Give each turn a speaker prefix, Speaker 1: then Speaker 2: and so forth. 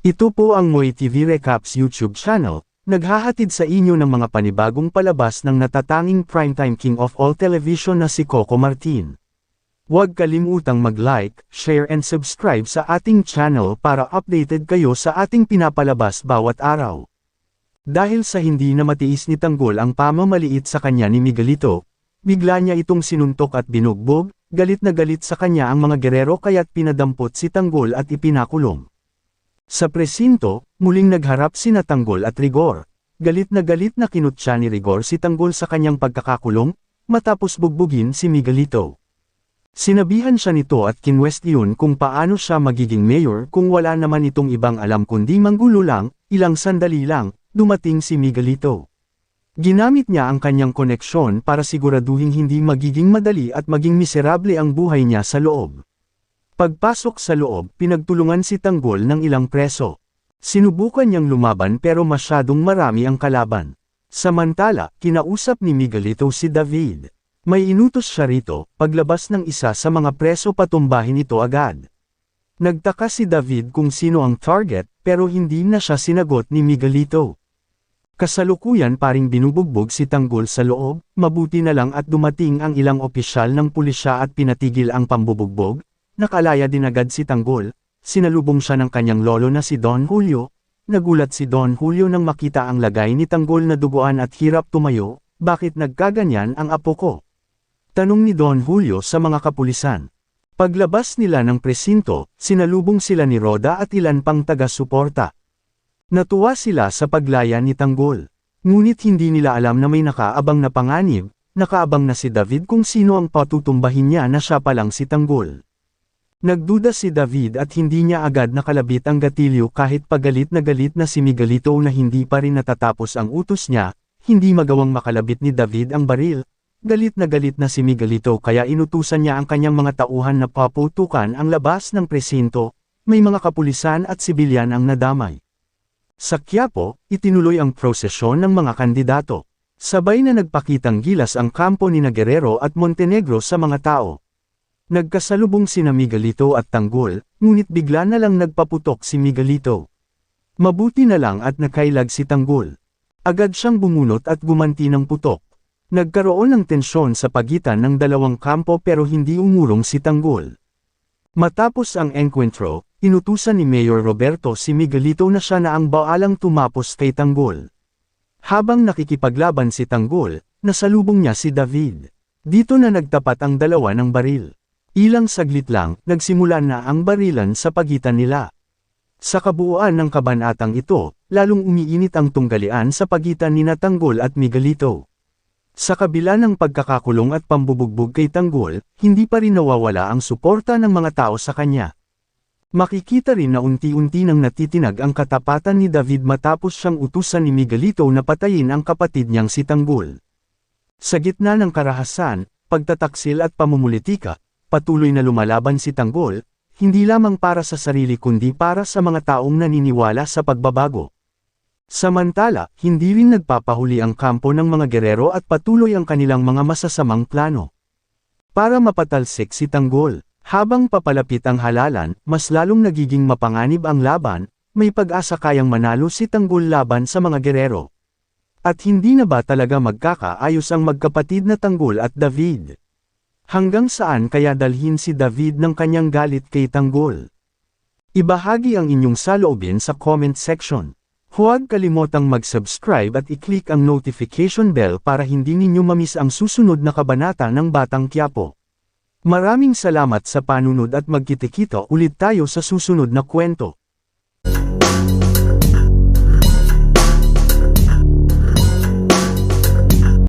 Speaker 1: Ito po ang Moy TV Recaps YouTube channel, naghahatid sa inyo ng mga panibagong palabas ng natatanging primetime king of all television na si Coco Martin. Huwag kalimutang mag-like, share and subscribe sa ating channel para updated kayo sa ating pinapalabas bawat araw. Dahil sa hindi na matiis ni Tanggol ang pamamaliit sa kanya ni Miguelito, bigla niya itong sinuntok at binugbog, galit na galit sa kanya ang mga gerero kaya't pinadampot si Tanggol at ipinakulong. Sa presinto, muling nagharap sina Tanggol at Rigor. Galit na kinutya ni Rigor si Tanggol sa kanyang pagkakakulong, matapos bugbugin si Miguelito. Sinabihan siya nito at kinwestiyon kung paano siya magiging mayor kung wala naman itong ibang alam kundi manggulo lang, ilang sandali lang, dumating si Miguelito. Ginamit niya ang kanyang koneksyon para siguraduhin hindi magiging madali at maging miserable ang buhay niya sa loob. Pagpasok sa loob, pinagtulungan si Tanggol ng ilang preso. Sinubukan niyang lumaban pero masyadong marami ang kalaban. Samantala, kinausap ni Miguelito si David. May inutos siya rito, paglabas ng isa sa mga preso patumbahin ito agad. Nagtaka si David kung sino ang target, pero hindi na siya sinagot ni Miguelito. Kasalukuyan paring binubugbog si Tanggol sa loob, mabuti na lang at dumating ang ilang opisyal ng pulisya at pinatigil ang pambubugbog. Nakalaya din agad si Tanggol, sinalubong siya ng kanyang lolo na si Don Julio. Nagulat si Don Julio nang makita ang lagay ni Tanggol na duguan at hirap tumayo, bakit nagkaganyan ang apo ko? Tanong ni Don Julio sa mga kapulisan. Paglabas nila ng presinto, sinalubong sila ni Roda at ilan pang taga-suporta. Natuwa sila sa paglaya ni Tanggol. Ngunit hindi nila alam na may nakaabang na panganib, nakaabang na si David kung sino ang patutumbahin niya na siya palang si Tanggol. Nagduda si David at hindi niya agad nakalabit ang gatilyo kahit pagalit na si Miguelito na hindi pa rin natatapos ang utos niya, hindi magawang makalabit ni David ang baril. Galit na si Miguelito kaya inutusan niya ang kanyang mga tauhan na paputukan ang labas ng presinto, may mga kapulisan at sibilyan ang nadamay. Sa Quiapo, itinuloy ang prosesyon ng mga kandidato. Sabay na nagpakitang gilas ang kampo ni Guerrero at Montenegro sa mga tao. Nagkasalubong sina Miguelito at Tanggol, ngunit bigla na lang nagpaputok si Miguelito. Mabuti na lang at nakailag si Tanggol. Agad siyang bumunot at gumanti ng putok. Nagkaroon ng tensyon sa pagitan ng dalawang kampo pero hindi umurong si Tanggol. Matapos ang enkwentro, inutusan ni Mayor Roberto si Miguelito na siya na ang baalang tumapos kay Tanggol. Habang nakikipaglaban si Tanggol, nasalubong niya si David. Dito na nagtapat ang dalawa ng baril. Ilang saglit lang, nagsimula na ang barilan sa pagitan nila. Sa kabuuan ng kabanatang ito, lalong umiinit ang tunggalian sa pagitan ni Tanggol at Miguelito. Sa kabila ng pagkakakulong at pambubugbog kay Tanggol, hindi pa rin nawawala ang suporta ng mga tao sa kanya. Makikita rin na unti-unti nang natitinag ang katapatan ni David matapos siyang utusan ni Miguelito na patayin ang kapatid niyang si Tanggol. Sa gitna ng karahasan, pagtataksil at pamumulitika, patuloy na lumalaban si Tanggol, hindi lamang para sa sarili kundi para sa mga taong naniniwala sa pagbabago. Samantala, hindi rin nagpapahuli ang kampo ng mga gerero at patuloy ang kanilang mga masasamang plano. Para mapatalsik si Tanggol, habang papalapit ang halalan, mas lalong nagiging mapanganib ang laban, may pag-asa kayang manalo si Tanggol laban sa mga gerero. At hindi na ba talaga magkakaayos ang magkapatid na Tanggol at David? Hanggang saan kaya dalhin si David ng kanyang galit kay Tanggol? Ibahagi ang inyong saloobin sa comment section. Huwag kalimotang mag-subscribe at i-click ang notification bell para hindi ninyo mamiss ang susunod na kabanata ng Batang Quiapo. Maraming salamat sa panunod at magkita-kita ulit tayo sa susunod na kwento.